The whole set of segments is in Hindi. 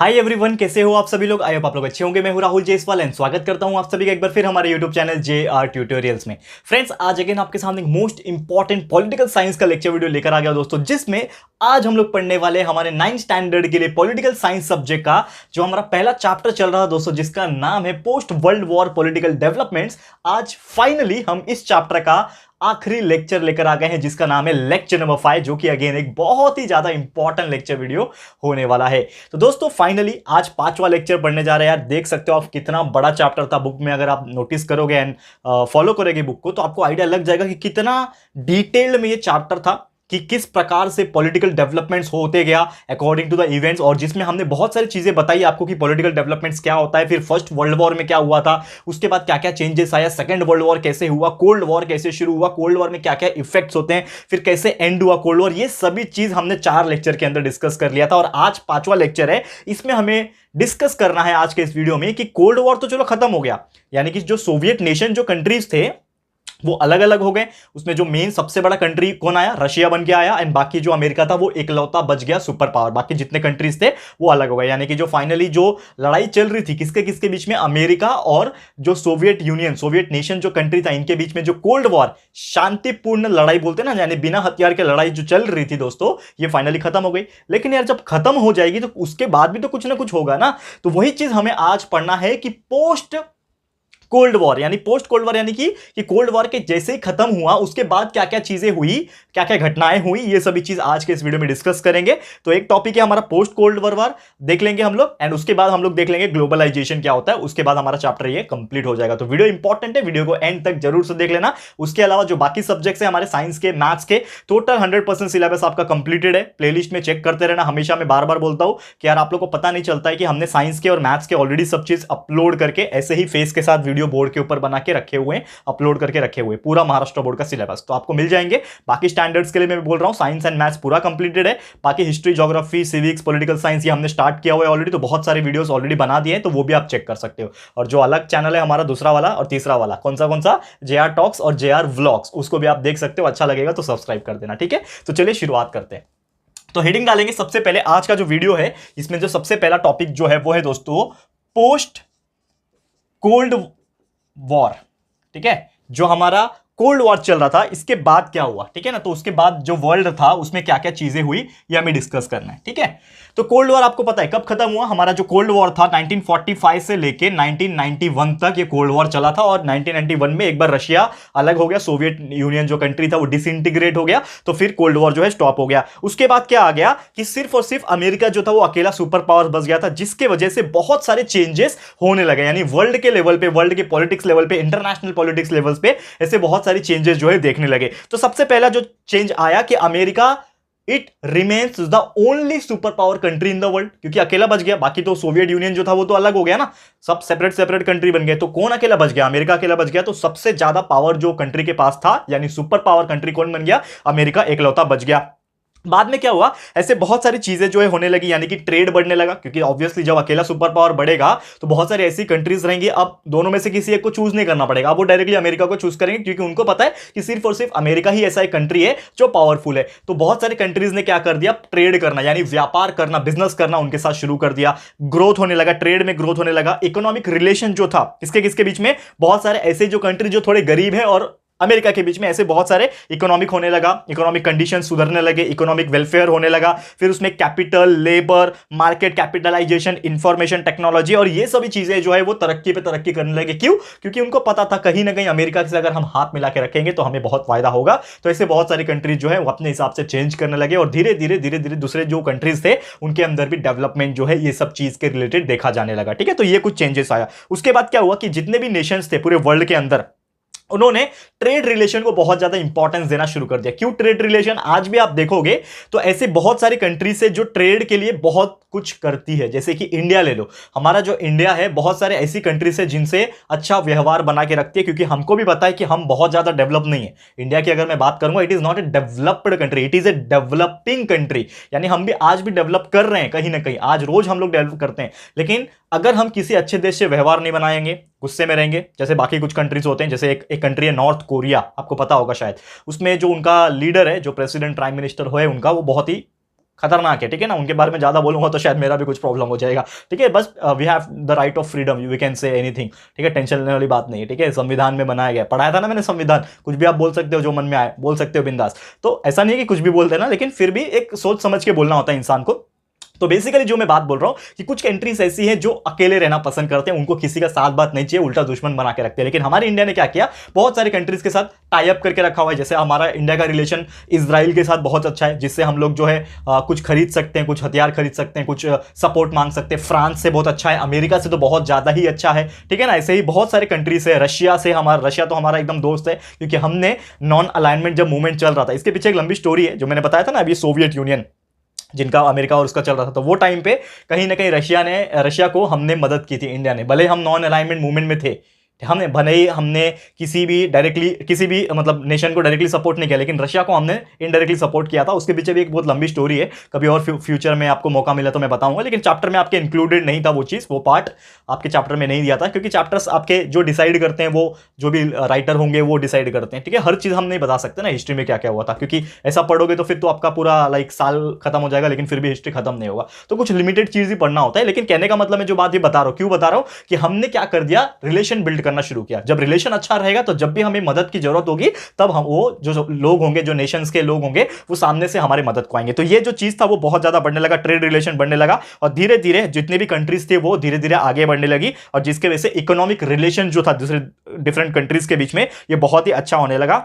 हाय एवरीवन, कैसे हो आप सभी लोग। आई होप आप लोग अच्छे होंगे। मैं हूं राहुल जायसवाल एंड स्वागत करता हूं आप सभी का एक बार फिर हमारे यूट्यूब चैनल JR ट्यूटोरियल्स में। फ्रेंड्स, आज अगेन आपके सामने मोस्ट इंपॉर्टेंट पॉलिटिकल साइंस का लेक्चर वीडियो लेकर आ गया दोस्तों, जिसमें आज हम लोग पढ़ने वाले हमारे 9th स्टैंडर्ड के लिए पॉलिटिकल साइंस सब्जेक्ट का जो हमारा पहला चैप्टर चल रहा है दोस्तों, जिसका नाम है post world war political developments. आज फाइनली हम इस चैप्टर का आखिरी लेक्चर लेकर आ गए हैं, जिसका नाम है लेक्चर नंबर 5, जो कि अगेन एक बहुत ही ज्यादा इंपॉर्टेंट लेक्चर वीडियो होने वाला है। तो दोस्तों फाइनली आज 5वां लेक्चर पढ़ने जा रहे हैं। यार देख सकते हो आप कितना बड़ा चैप्टर था बुक में। अगर आप नोटिस करोगे एंड फॉलो करोगे बुक को, तो आपको आइडिया लग जाएगा कि कितना डिटेल्ड में ये चैप्टर था, कि किस प्रकार से पॉलिटिकल डेवलपमेंट्स होते गया अकॉर्डिंग टू द इवेंट्स, और जिसमें हमने बहुत सारी चीजें बताई आपको कि पॉलिटिकल डेवलपमेंट्स क्या होता है, फिर फर्स्ट वर्ल्ड वॉर में क्या हुआ था, उसके बाद क्या क्या चेंजेस आया, सेकंड वर्ल्ड वॉर कैसे हुआ, कोल्ड वॉर कैसे शुरू हुआ, कोल्ड वॉर में क्या क्या इफेक्ट्स होते हैं, फिर कैसे एंड हुआ कोल्ड वॉर। ये सभी चीज हमने 4 लेक्चर के अंदर डिस्कस कर लिया था, और आज 5वां लेक्चर है। इसमें हमें डिस्कस करना है आज के इस वीडियो में कि कोल्ड वॉर तो चलो खत्म हो गया, यानी कि जो सोवियत नेशन जो कंट्रीज थे वो अलग अलग हो गए। उसमें जो मेन सबसे बड़ा कंट्री कौन आया, रशिया बन के आया, एंड बाकी जो अमेरिका था वो इकलौता बच गया सुपर पावर। बाकी जितने कंट्रीज थे वो अलग हो गए, यानी कि जो फाइनली जो लड़ाई चल रही थी किसके किसके बीच में, अमेरिका और जो सोवियत यूनियन, सोवियत नेशन जो कंट्री था, इनके बीच में जो कोल्ड वॉर, शांतिपूर्ण लड़ाई बोलते ना, यानी बिना हथियार के लड़ाई जो चल रही थी दोस्तों, ये फाइनली खत्म हो गई। लेकिन यार जब खत्म हो जाएगी तो उसके बाद भी तो कुछ ना कुछ होगा ना। तो वही चीज हमें आज पढ़ना है कि पोस्ट कोल्ड वॉर, यानी पोस्ट कोल्ड वॉर, यानी कि कोल्ड वॉर के जैसे ही खत्म हुआ उसके बाद क्या क्या चीजें हुई, क्या क्या घटनाएं हुई, ये सभी चीज आज के इस वीडियो में डिस्कस करेंगे। तो एक टॉपिक है हमारा पोस्ट कोल्ड वॉर देख लेंगे हम लोग, एंड उसके बाद हम लोग देख लेंगे ग्लोबलाइजेशन क्या होता है। उसके बाद हमारा चैप्टर ये कंप्लीट हो जाएगा। तो वीडियो इंपॉर्टेंट है, वीडियो को एंड तक जरूर से देख लेना। उसके अलावा जो बाकी सब्जेक्ट्स है हमारे साइंस के, मैथ्स के, टोटल 100% सिलेबस आपका कंप्लीटेड है। प्लेलिस्ट में चेक करते रहना। हमेशा मैं बार बार बोलता हूं कि यार आप लोग को पता नहीं चलता है कि हमने साइंस के और मैथ्स के ऑलरेडी सब चीज अपलोड करके ऐसे ही फेस के साथ वीडियो बोर्ड के ऊपर बना के रखे हुए, अपलोड करके रखे हुए, पूरा महाराष्ट्र बोर्ड का सिलेबस तो आपको मिल जाएंगे। बाकी स्टैंडर्ड्स के लिए मैं बोल रहा हूं साइंस एंड मैथ्स पूरा कंप्लीटेड है। बाकी history, geography, civics, political science ये हमने स्टार्ट किया हुआ है ऑलरेडी, तो बहुत सारे वीडियोस ऑलरेडी बना दिए हैं, तो वो भी आप चेक कर सकते हो। और जो अलग चैनल है हमारा दूसरा वाला और तीसरा वाला, कौन सा JR टॉक्स और JR व्लॉग्स, उसको भी आप देख सकते हो। अच्छा लगेगा तो सब्सक्राइब कर देना, ठीक है। तो चलिए शुरुआत करते हैं। तो हेडिंग डालेंगे सबसे पहले आज का जो वीडियो है, इसमें जो सबसे पहला टॉपिक जो है वो है दोस्तों पोस्ट कोल्ड वॉर, ठीक है। जो हमारा कोल्ड वॉर चल रहा था इसके बाद क्या हुआ, ठीक है ना। तो उसके बाद जो वर्ल्ड था उसमें क्या क्या चीजें हुई ये हमें डिस्कस करना है, ठीक है। तो कोल्ड वॉर आपको पता है कब खत्म हुआ। हमारा जो कोल्ड वॉर था 1945 से लेके 1991 तक ये कोल्ड वॉर चला था, और 1991 में एक बार रशिया अलग हो गया, सोवियत यूनियन जो कंट्री था वो डिसइंटीग्रेट हो गया, तो फिर कोल्ड वॉर जो है स्टॉप हो गया। उसके बाद क्या आ गया कि सिर्फ और सिर्फ अमेरिका जो था वो अकेला सुपर पावर बच गया था, जिसके वजह से बहुत सारे चेंजेस होने लगे, यानी वर्ल्ड के लेवल पे, वर्ल्ड के पॉलिटिक्स लेवल पे, इंटरनेशनल पॉलिटिक्स लेवल पे ऐसे बहुत सारी चेंजेस जो है देखने लगे। तो सबसे पहला जो चेंज आया कि America it remains the only super power country in the world, क्योंकि अकेला बच गया। बाकी तो सोवियत यूनियन जो था वो तो अलग हो गया ना, सब सेपरेट सेपरेट कंट्री बन गए। तो कौन अकेला बच गया, अमेरिका अकेला बच गया। तो सबसे ज्यादा पावर जो कंट्री के पास था, यानी सुपर पावर कंट्री कौन बन गया, अमेरिका एकलौता बच गया। बाद में क्या हुआ, ऐसे बहुत सारी चीजें जो है होने लगी, यानी कि ट्रेड बढ़ने लगा, क्योंकि ऑब्वियसली जब अकेला सुपर पावर बढ़ेगा तो बहुत सारी ऐसी कंट्रीज रहेंगी। अब दोनों में से किसी एक को चूज नहीं करना पड़ेगा, अब वो डायरेक्टली अमेरिका को चूज करेंगे, क्योंकि उनको पता है कि सिर्फ और सिर्फ अमेरिका ही ऐसा एक कंट्री है जो पावरफुल है। तो बहुत सारी कंट्रीज ने क्या कर दिया, ट्रेड करना, यानी व्यापार करना, बिजनेस करना उनके साथ शुरू कर दिया। ग्रोथ होने लगा, ट्रेड में ग्रोथ होने लगा। इकोनॉमिक रिलेशन जो था किसके किसके बीच में, बहुत सारे ऐसे जो कंट्री जो थोड़े गरीब है और अमेरिका के बीच में, ऐसे बहुत सारे इकोनॉमिक होने लगा, इकोनॉमिक कंडीशन सुधरने लगे, इकोनॉमिक वेलफेयर होने लगा। फिर उसमें capital, labour, market capitalisation, information technology और ये सभी चीजें जो है वो तरक्की पे तरक्की करने लगे। क्यों, क्योंकि उनको पता था कहीं ना कहीं अमेरिका से अगर हम हाथ मिला के रखेंगे तो हमें बहुत फायदा होगा। तो ऐसे बहुत सारी कंट्रीज जो है वो अपने हिसाब से चेंज करने लगे, और धीरे धीरे धीरे धीरे दूसरे जो कंट्रीज थे उनके अंदर भी डेवलपमेंट जो है ये सब चीज के रिलेटेड देखा जाने लगा, ठीक है। तो ये कुछ चेंजेस आया। उसके बाद क्या हुआ कि जितने भी नेशंस थे पूरे वर्ल्ड के अंदर, उन्होंने ट्रेड रिलेशन को बहुत ज्यादा इंपॉर्टेंस देना शुरू कर दिया। क्यों ट्रेड रिलेशन, आज भी आप देखोगे तो ऐसे बहुत सारी कंट्रीज से जो ट्रेड के लिए बहुत कुछ करती है। जैसे कि इंडिया ले लो, हमारा जो इंडिया है बहुत सारे ऐसी कंट्रीज है जिनसे अच्छा व्यवहार बना के रखती है, क्योंकि हमको भी पता है कि हम बहुत ज्यादा डेवलप नहीं है। इंडिया की अगर मैं बात करूंगा, it is not a developed country, it is a developing country, यानी हम भी आज भी डेवलप कर रहे हैं कहीं ना कहीं, आज रोज हम लोग डेवलप करते हैं। लेकिन अगर हम किसी अच्छे देश से व्यवहार नहीं बनाएंगे, गुस्से में रहेंगे, जैसे बाकी कुछ कंट्रीज होते हैं, जैसे एक कंट्री है नॉर्थ कोरिया, आपको पता होगा शायद, उसमें जो उनका लीडर है, जो प्रेसिडेंट प्राइम मिनिस्टर है उनका, वो बहुत ही खतरनाक है, ठीक है ना। उनके बारे में ज्यादा बोलूंगा तो शायद मेरा भी कुछ प्रॉब्लम हो जाएगा, ठीक है। बस we have the right of freedom, we can say anything, ठीक है, टेंशन लेने वाली बात नहीं है, ठीक है। संविधान में बनाया गया, पढ़ाया था ना मैंने संविधान, कुछ भी आप बोल सकते हो, जो मन में आए बोल सकते हो बिंदास। तो ऐसा नहीं है कि कुछ भी बोल देना, लेकिन फिर भी एक सोच समझ के बोलना होता है इंसान को। तो बेसिकली जो मैं बात बोल रहा हूं कि कुछ कंट्रीज ऐसी हैं जो अकेले रहना पसंद करते हैं, उनको किसी का साथ बात नहीं चाहिए, उल्टा दुश्मन बना के रखते हैं। लेकिन हमारे इंडिया ने क्या किया, बहुत सारी कंट्रीज के साथ टाई अप करके रखा हुआ है। जैसे हमारा इंडिया का रिलेशन इजराइल के साथ बहुत अच्छा है, जिससे हम लोग जो है कुछ खरीद सकते हैं, कुछ हथियार खरीद सकते हैं, कुछ सपोर्ट मांग सकते हैं। फ्रांस से बहुत अच्छा है, अमेरिका से तो बहुत ज्यादा ही अच्छा है, ठीक है ना। ऐसे ही बहुत सारे कंट्रीज है, रशिया से, रशिया तो हमारा एकदम दोस्त है, क्योंकि हमने नॉन अलाइनमेंट जब मूवमेंट चल रहा था, इसके पीछे एक लंबी स्टोरी है जो मैंने बताया था ना अभी, सोवियत यूनियन जिनका अमेरिका और उसका चल रहा था, तो वो टाइम पे कहीं ना कहीं रशिया को हमने मदद की थी इंडिया ने, भले हम नॉन अलाइनमेंट मूवमेंट में थे, हमने भले ही हमने किसी भी मतलब नेशन को डायरेक्टली सपोर्ट नहीं किया, लेकिन रशिया को हमने इनडायरेक्टली सपोर्ट किया था। उसके पीछे भी एक बहुत लंबी स्टोरी है, कभी और फ्यूचर में आपको मौका मिला तो मैं बताऊंगा, लेकिन चैप्टर में आपके इंक्लूडेड नहीं था वो चीज़, वो पार्ट आपके चैप्टर में नहीं दिया था, क्योंकि चैप्टर्स आपके जो डिसाइड करते हैं वो जो भी राइटर होंगे वो डिसाइड करते हैं, ठीक है। हर चीज़ हम नहीं बता सकते ना हिस्ट्री में क्या क्या हुआ था, क्योंकि ऐसा पढ़ोगे तो फिर तो आपका पूरा लाइक साल खत्म हो जाएगा, लेकिन फिर भी हिस्ट्री खत्म नहीं होगा। तो कुछ लिमिटेड चीज़ ही पढ़ना होता है। लेकिन कहने का मतलब मैं जो बात ये बता रहा हूँ, क्यों बता रहा हूँ, कि हमने क्या कर दिया, रिलेशन बिल्ड करना शुरू किया। जब रिलेशन अच्छा रहेगा तो जब भी हमें मदद की जरूरत होगी, तब हम वो जो लोग होंगे, जो नेशंस के लोग होंगे, वो सामने से हमारी मदद को आएंगे। तो ये जो चीज था वो बहुत ज्यादा बढ़ने लगा, ट्रेड रिलेशन बढ़ने लगा, और धीरे धीरे जितने भी कंट्रीज थे वो धीरे धीरे आगे बढ़ने लगी, और जिसके वजह से इकोनॉमिक रिलेशन जो था दूसरे डिफरेंट कंट्रीज के बीच में, ये बहुत ही अच्छा होने लगा।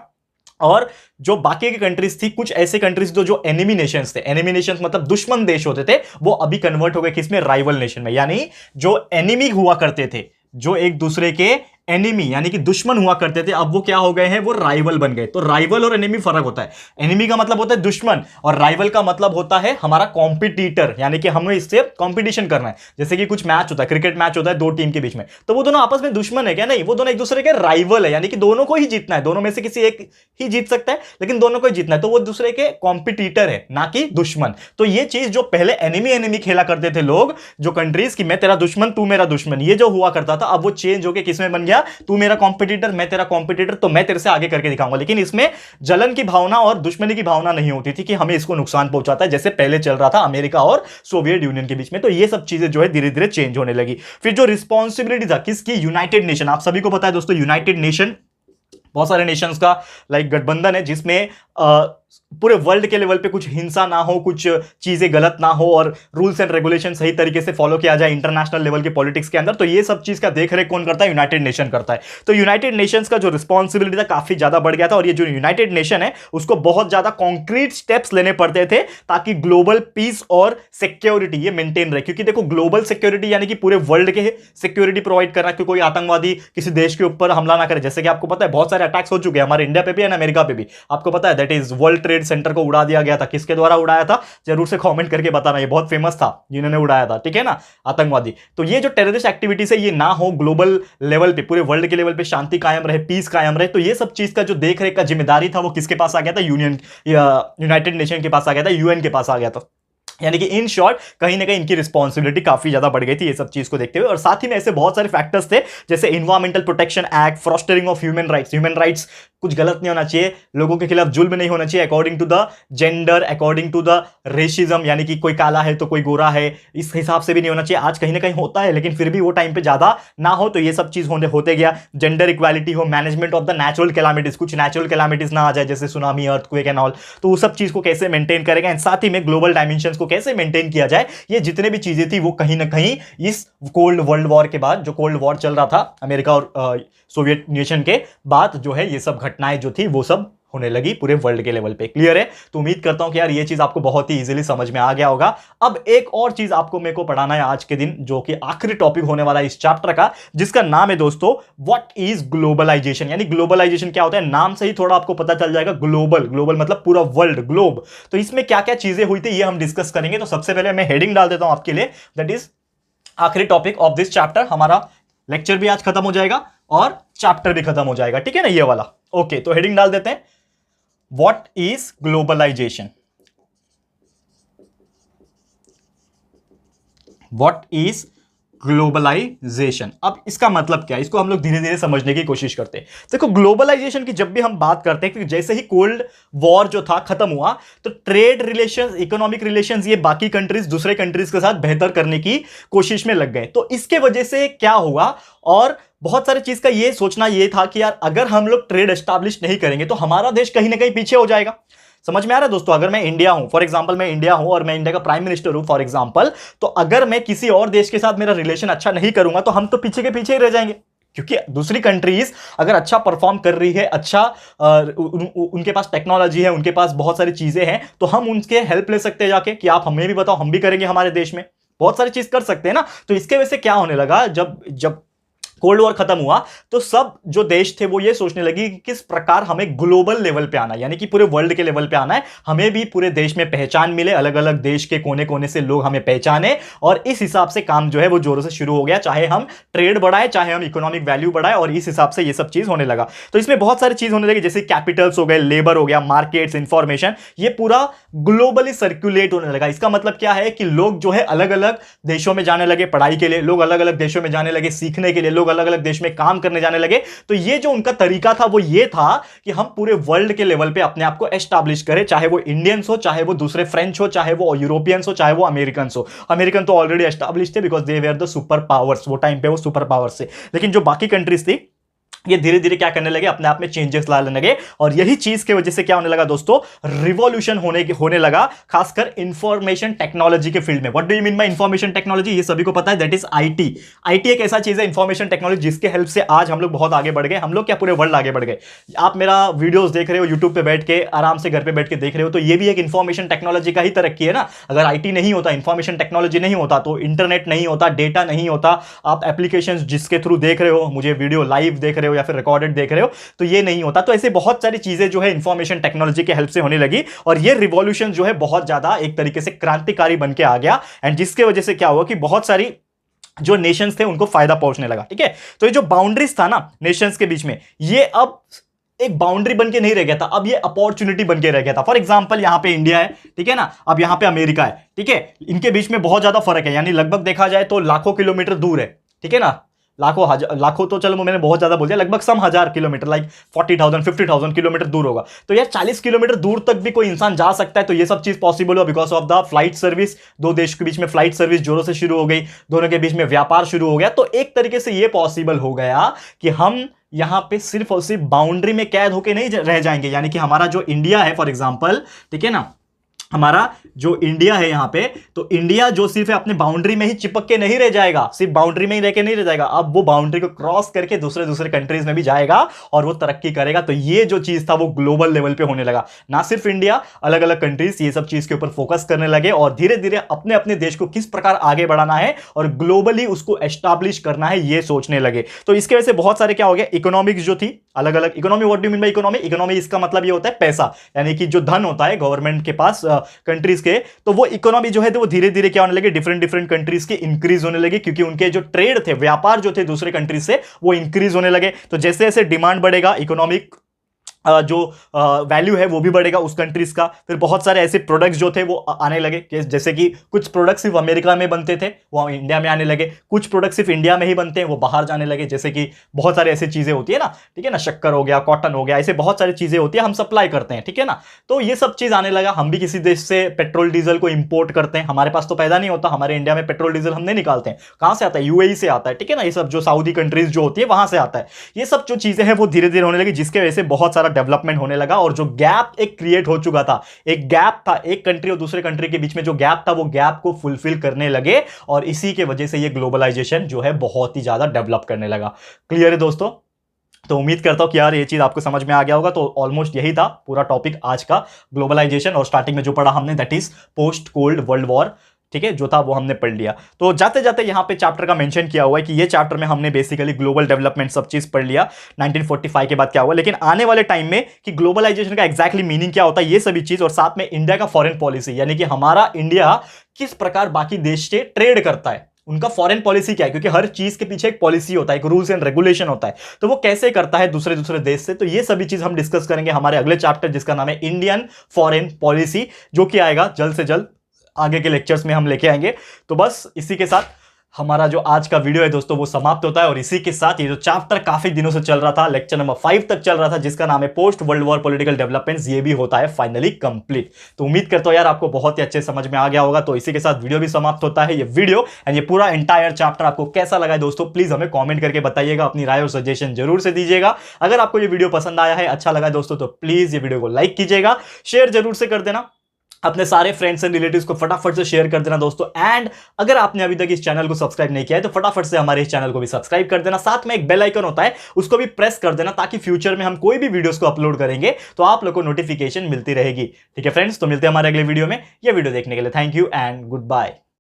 और जो बाकी की कंट्रीज थी, कुछ ऐसे कंट्रीज जो एनिमी नेशंस थे, एनिमी नेशंस मतलब दुश्मन देश होते थे, वो अभी कन्वर्ट हो गए किसमें, राइवल नेशन में। यानी जो एनिमी हुआ करते थे, जो एक दूसरे के एनिमी यानी कि दुश्मन हुआ करते थे, अब वो क्या हो गए हैं, वो राइवल बन गए। तो राइवल और एनिमी फर्क होता है, एनिमी का मतलब होता है दुश्मन, और राइवल का मतलब होता है हमारा कॉम्पिटिटर, यानी कि हमें इससे कॉम्पिटिशन करना है। जैसे कि कुछ मैच होता है, क्रिकेट मैच होता है दो टीम के बीच में, तो वो दोनों आपस में दुश्मन है क्या, नहीं, वो दोनों एक दूसरे के राइवल है, यानी कि दोनों को ही जीतना है, दोनों में से किसी एक ही जीत सकता है, लेकिन दोनों को ही जीतना है, तो वो दूसरे के कॉम्पिटिटर है, ना कि दुश्मन। तो ये चीज जो पहले एनिमी एनिमी खेला करते थे लोग, जो कंट्रीज की मैं तेरा दुश्मन तू मेरा दुश्मन, ये जो हुआ करता था, अब वो चेंज होकर किसमें बन गया, तू मेरा कॉम्पिटिटर मैं तेरा कॉम्पिटिटर, तो मैं तेरे से आगे करके दिखाऊंगा। लेकिन इसमें जलन की भावना और दुश्मनी की भावना नहीं होती थी कि हमें इसको नुकसान पहुंचाता है, जैसे पहले चल रहा था अमेरिका और सोवियत यूनियन के बीच में। तो ये सब चीजें जो है धीरे धीरे चेंज होने लगी। फिर जो रिस्पॉन्सिबिलिटी था किसकी, यूनाइटेड नेशन, आप सभी को पता है दोस्तों, यूनाइटेड नेशन बहुत सारे नेशंस का लाइक गठबंधन है, जिसमें पूरे वर्ल्ड के लेवल पे कुछ हिंसा ना हो, कुछ चीजें गलत ना हो, और रूल्स एंड रेगुलेशन सही तरीके से फॉलो किया जाए इंटरनेशनल लेवल के पॉलिटिक्स के अंदर। तो ये सब चीज का देखरेख कौन करता है, यूनाइटेड नेशन करता है। तो यूनाइटेड नेशंस का जो रिस्पॉन्सिबिलिटी था काफी ज्यादा बढ़ गया था, और ये जो यूनाइटेड नेशन है उसको बहुत ज्यादा कॉन्क्रीट स्टेप्स लेने पड़ते थे, ताकि ग्लोबल पीस और सिक्योरिटी ये मेंटेन रहे। क्योंकि देखो, ग्लोबल सिक्योरिटी यानी कि पूरे वर्ल्ड के सिक्योरिटी प्रोवाइड करना, कि कोई आतंकवादी किसी देश के ऊपर हमला ना करे। जैसे कि आपको पता है बहुत सारे अटैक्स हो चुके हैं हमारे इंडिया पे भी एंड अमेरिका पे भी, आपको पता है, that is world trade centre को उड़ा दिया गया था। किसके द्वारा उड़ाया था, जरूर से कमेंट करके बताना, ये बहुत फेमस था जिन्होंने उड़ाया था, ठीक है ना, आतंकवादी। तो ये जो टेररिस्ट एक्टिविटीज है ये ना हो, ग्लोबल लेवल पे, पूरे वर्ल्ड के लेवल पे शांति कायम रहे, पीस कायम रहे। तो ये सब चीज का जो देखरेख का जिम्मेदारी था वो किसके पास आ गया था, यूनाइटेड नेशन के पास आ गया था, यूएन के पास आ गया था। यानी कि इन शॉर्ट कहीं ना कहीं इनकी रिस्पॉन्सिबिलिटी काफी ज्यादा बढ़ गई थी ये सब चीज को देखते हुए। और साथ ही में ऐसे बहुत सारे फैक्टर्स थे, जैसे environmental protection act, fostering of human rights, human rights कुछ गलत नहीं होना चाहिए, लोगों के खिलाफ जुल्म नहीं होना चाहिए, according to the gender, according to the racism, यानी कि कोई काला है तो कोई गोरा है, इस हिसाब से भी नहीं होना चाहिए। आज कहीं ना कहीं होता है, लेकिन फिर भी वो टाइम पे ज्यादा ना हो, तो ये सब चीज होते गया। जेंडर इक्वालिटी हो, management of the natural calamities, कुछ नेचुरल कैलामिटीज ना आ जाए जैसे सुनामी, अर्थक्वेक एंड ऑल, तो वो सब चीज को कैसे मेंटेन करेगा, एंड साथ ही में ग्लोबल डायमेंशंस को कैसे मेंटेन किया जाए। ये जितने भी चीजें थी वो कहीं ना कहीं इस कोल्ड वर्ल्ड वॉर के बाद, जो कोल्ड वॉर चल रहा था अमेरिका और सोवियत यूनियन के बाद, जो है ये सब घटनाएं जो थी वो सब होने लगी पूरे वर्ल्ड के लेवल पे। क्लियर है? तो उम्मीद करता हूं कि यार ये चीज आपको बहुत ही इजीली समझ में आ गया होगा। अब एक और चीज आपको मेरे को पढ़ाना है आज के दिन, जो कि आखिरी टॉपिक होने वाला है इस चैप्टर का, जिसका नाम है दोस्तों व्हाट इज ग्लोबलाइजेशन। यानी ग्लोबलाइजेशन क्या होता है, नाम से ही थोड़ा आपको पता चल जाएगा। ग्लोबल मतलब पूरा वर्ल्ड, ग्लोब। तो इसमें क्या क्या चीजें हुई थी ये हम डिस्कस करेंगे। तो सबसे पहले मैं हेडिंग डाल देता हूं आपके लिए, दैट इज आखिरी टॉपिक ऑफ दिस चैप्टर। हमारा लेक्चर भी आज खत्म हो जाएगा और चैप्टर भी खत्म हो जाएगा, ठीक है ना, ये वाला। ओके, तो हेडिंग डाल देते हैं, what is globalisation. What is globalisation. अब इसका मतलब क्या है, इसको हम लोग धीरे धीरे समझने की कोशिश करते हैं। देखो ग्लोबलाइजेशन की जब भी हम बात करते हैं कि जैसे ही कोल्ड वॉर जो था खत्म हुआ तो ट्रेड रिलेशंस, इकोनॉमिक रिलेशंस ये बाकी कंट्रीज दूसरे कंट्रीज के साथ बेहतर करने की कोशिश में लग गए। तो इसके वजह से क्या हुआ, और बहुत सारी चीज का ये सोचना ये था कि यार अगर हम लोग ट्रेड एस्टैब्लिश नहीं करेंगे तो हमारा देश कहीं ना कहीं पीछे हो जाएगा। समझ में आ रहा है दोस्तों? अगर मैं इंडिया हूं, फॉर एग्जांपल मैं इंडिया हूं और मैं इंडिया का प्राइम मिनिस्टर हूं फॉर एग्जांपल, तो अगर मैं किसी और देश के साथ मेरा रिलेशन अच्छा नहीं करूंगा तो हम तो पीछे के पीछे ही रह जाएंगे। क्योंकि दूसरी कंट्रीज अगर अच्छा परफॉर्म कर रही है, अच्छा उनके पास टेक्नोलॉजी है, उनके पास बहुत सारी चीजें हैं, तो हम उनके हेल्प ले सकते हैं जाके कि आप हमें भी बताओ, हम भी करेंगे हमारे देश में। बहुत सारी चीज कर सकते हैं ना। तो इसके वजह से क्या होने लगा, जब जब कोल्ड वॉर खत्म हुआ तो सब जो देश थे वो ये सोचने लगी कि किस प्रकार हमें ग्लोबल लेवल पे आना है, यानी कि पूरे वर्ल्ड के लेवल पे आना है, हमें भी पूरे देश में पहचान मिले, अलग अलग देश के कोने कोने से लोग हमें पहचाने। और इस हिसाब से काम जो है वो जोरों से शुरू हो गया, चाहे हम ट्रेड बढ़ाए, चाहे हम इकोनॉमिक वैल्यू बढ़ाए, और इस हिसाब से ये सब चीज होने लगा। तो इसमें बहुत सारी चीज होने लगी, जैसे कैपिटल्स हो गए, लेबर हो गया, मार्केट्स, इंफॉर्मेशन, ये पूरा ग्लोबली सर्कुलेट होने लगा। इसका मतलब क्या है कि लोग जो है अलग अलग देशों में जाने लगे पढ़ाई के लिए, लोग अलग अलग देशों में जाने लगे सीखने के लिए, लोग अलग अलग देश में काम करने जाने लगे। तो ये जो उनका तरीका था वो ये था कि हम पूरे वर्ल्ड के लेवल पे अपने आप को एस्टैब्लिश करें, चाहे वो इंडियंस हो, चाहे वो दूसरे फ्रेंच हो, चाहे वो यूरोपियंस हो, चाहे वो अमेरिकन हो। अमेरिकन तो ऑलरेडी एस्टैब्लिश थे because they were the super powers, वो टाइम पे वो सुपर पावर्स थे। लेकिन जो बाकी कंट्रीज थी ये धीरे धीरे क्या करने लगे, अपने आप में चेंजेस लाने लगे। और यही चीज की वजह से क्या होने लगा दोस्तों, रिवॉल्यूशन होने लगा, खासकर इंफॉर्मेशन टेक्नोलॉजी के फील्ड में। What do you mean by information technology? ये सभी को पता है, दैट इज आईटी। आईटी एक ऐसा चीज है, इंफॉर्मेशन टेक्नोलॉजी, जिसके हेल्प से आज हम लोग बहुत आगे बढ़ गए। हम लोग क्या, पूरे वर्ल्ड आगे बढ़ गए। आप मेरा वीडियोस देख रहे हो यूट्यूब पे बैठ के, आराम से घर पे बैठ के देख रहे हो, तो ये भी एक इंफॉर्मेशन टेक्नोलॉजी का ही तरक्की है ना। अगर आईटी नहीं होता, इंफॉर्मेशन टेक्नोलॉजी नहीं होता, तो इंटरनेट नहीं होता, डेटा नहीं होता, आप एप्लीकेशंस जिसके थ्रू देख रहे हो, मुझे वीडियो लाइव देख रहे हो या फिर रिकॉर्डेड देख रहे हो, तो ये नहीं होता। तो ऐसे बहुत सारी चीजें जो है इंफॉर्मेशन टेक्नोलॉजी के हेल्प से होने लगी, और ये रिवॉल्यूशन जो है बहुत ज्यादा एक तरीके से क्रांतिकारी बन के आ गया। एंड जिसके वजह से क्या हुआ कि बहुत सारी जो नेशंस थे उनको फायदा पहुंचने लगा। ठीक है, तो ये जो बाउंड्रीज था ना नेशंस के बीच में, ये अब एक बाउंड्री बन के नहीं रह गया था, अब ये अपॉर्चुनिटी बन के रह गया था। फॉर एग्जांपल यहां पे इंडिया है, ठीक है ना, अब यहां पे अमेरिका है, ठीक है, इनके बीच में बहुत ज्यादा फर्क है, यानी लगभग देखा जाए तो लाखों किलोमीटर दूर है, ठीक है ना। लाखों तो चलो मैंने बहुत ज्यादा बोल दिया, लगभग सम हजार किलोमीटर, लाइक 40,000 50,000 किलोमीटर दूर होगा। तो यार 40 किलोमीटर दूर तक भी कोई इंसान जा सकता है, तो ये सब चीज पॉसिबल हुआ because of the flight service. दो देश के बीच में फ्लाइट सर्विस जोरों से शुरू हो गई, दोनों के बीच में व्यापार शुरू हो गया। तो एक तरीके से ये पॉसिबल हो गया कि हम यहां पे सिर्फ और सिर्फ बाउंड्री में कैद होके नहीं रह जाएंगे, यानी कि हमारा जो इंडिया है फॉर एग्जाम्पल, ठीक है ना, हमारा जो इंडिया है यहां पे, तो इंडिया जो सिर्फ अपने बाउंड्री में ही चिपक के नहीं रह जाएगा, सिर्फ बाउंड्री में ही रह के नहीं रह जाएगा, अब वो बाउंड्री को क्रॉस करके दूसरे कंट्रीज में भी जाएगा और वो तरक्की करेगा। तो ये जो चीज था वो ग्लोबल लेवल पे होने लगा। ना सिर्फ इंडिया, अलग अलग कंट्रीज ये सब चीज के ऊपर फोकस करने लगे और धीरे धीरे अपने अपने देश को किस प्रकार आगे बढ़ाना है और ग्लोबली उसको एस्टैब्लिश करना है ये सोचने लगे। तो इसके वजह से बहुत सारे क्या हो गया, इकोनॉमिक्स जो थी अलग अलग economy. What do you mean by economy? Economy इसका मतलब ये होता है पैसा, यानी कि जो धन होता है गवर्नमेंट के पास कंट्रीज के, तो वो इकोनॉमी जो है तो वो धीरे धीरे क्या होने लगे, डिफरेंट कंट्रीज के इंक्रीज होने लगे, क्योंकि उनके जो ट्रेड थे, व्यापार जो थे दूसरे कंट्रीज से, वो इंक्रीज होने लगे। तो जैसे जैसे डिमांड बढ़ेगा, इकोनॉमिक जो वैल्यू है वो भी बढ़ेगा उस कंट्रीज का। फिर बहुत सारे ऐसे प्रोडक्ट्स जो थे वो आने लगे, जैसे कि कुछ प्रोडक्ट्स सिर्फ अमेरिका में बनते थे वो इंडिया में आने लगे, कुछ प्रोडक्ट्स सिर्फ इंडिया में ही बनते हैं वो बाहर जाने लगे। जैसे कि बहुत सारे ऐसी चीजें होती है ना, ठीक है ना, शक्कर हो गया, कॉटन हो गया, ऐसे बहुत सारी चीजें होती है हम सप्लाई करते हैं, ठीक है ना। तो ये सब चीज आने लगा। हम भी किसी देश से पेट्रोल डीजल को इंपोर्ट करते हैं, हमारे पास तो पैदा नहीं होता, हमारे इंडिया में पेट्रोल डीजल हम नहीं निकालते हैं, कहां से आता है, यूएई से आता है, ठीक है ना। ये सब जो सऊदी कंट्रीज जो होती है वहां से आता है। ये सब जो चीजें हैं वो धीरे धीरे होने लगी, जिसके वजह से बहुत सारा डेवलपमेंट होने लगा। और जो गैप एक क्रिएट हो चुका था, एक गैप था एक कंट्री और दूसरे कंट्री के बीच में, जो गैप था वो गैप को फुलफिल करने लगे और इसी के वजह से ये ग्लोबलाइजेशन जो है बहुत ही ज्यादा डेवलप करने लगा। क्लियर है दोस्तों? तो उम्मीद करता हूं कि यार ये चीज आपको समझ में आ गया होगा। तो ऑलमोस्ट यही था पूरा टॉपिक आज का, ग्लोबलाइजेशन। और स्टार्टिंग में जो पढ़ा हमने that is post cold world war, ठीक है, जो था वो हमने पढ़ लिया। तो जाते जाते यहाँ पे चैप्टर का मेंशन किया हुआ है कि ये चैप्टर में हमने बेसिकली ग्लोबल डेवलपमेंट सब चीज पढ़ लिया, 1945 के बाद क्या हुआ। लेकिन आने वाले टाइम में कि ग्लोबलाइजेशन का एग्जैक्टली मीनिंग क्या होता है, ये सभी चीज, और साथ में इंडिया का फॉरेन पॉलिसी, यानी कि हमारा इंडिया किस प्रकार बाकी देश से ट्रेड करता है, उनका फॉरेन पॉलिसी क्या है, क्योंकि हर चीज के पीछे एक पॉलिसी होता है, एक रूल्स एंड रेगुलेशन होता है, तो वो कैसे करता है दूसरे देश से। तो ये सभी चीज हम डिस्कस करेंगे हमारे अगले चैप्टर, जिसका नाम है इंडियन फॉरेन पॉलिसी, जो कि आएगा जल्द से जल्द, आगे के लेक्चर्स में हम लेके आएंगे। तो बस इसी के साथ हमारा जो आज का वीडियो है दोस्तों वो समाप्त होता है। और इसी के साथ ये जो चैप्टर काफी दिनों से चल रहा था, लेक्चर नंबर 5 तक चल रहा था, जिसका नाम है post world war political developments, ये भी होता है फाइनली कंप्लीट। तो उम्मीद करता हूं यार आपको बहुत ही अच्छे समझ में आ गया होगा। तो इसी के साथ वीडियो भी समाप्त होता है, ये वीडियो एंड ये पूरा एंटायर चैप्टर आपको कैसा लगा है दोस्तों, प्लीज हमें कॉमेंट करके बताइएगा, अपनी राय और सजेशन जरूर से दीजिएगा। अगर आपको ये वीडियो पसंद आया है, अच्छा लगा दोस्तों, तो प्लीज ये वीडियो को लाइक कीजिएगा, शेयर जरूर से कर देना, अपने सारे फ्रेंड्स एंड रिलेटिव्स को फटाफट से शेयर कर देना दोस्तों। एंड अगर आपने अभी तक इस चैनल को सब्सक्राइब नहीं किया है तो फटाफट से हमारे इस चैनल को भी सब्सक्राइब कर देना, साथ में एक बेल आइकन होता है उसको भी प्रेस कर देना, ताकि फ्यूचर में हम कोई भी वीडियोस को अपलोड करेंगे तो आप लोग को नोटिफिकेशन मिलती रहेगी। ठीक है फ्रेंड्स, तो मिलते हैं हमारे अगले वीडियो में। यह वीडियो देखने के लिए thank you and good bye.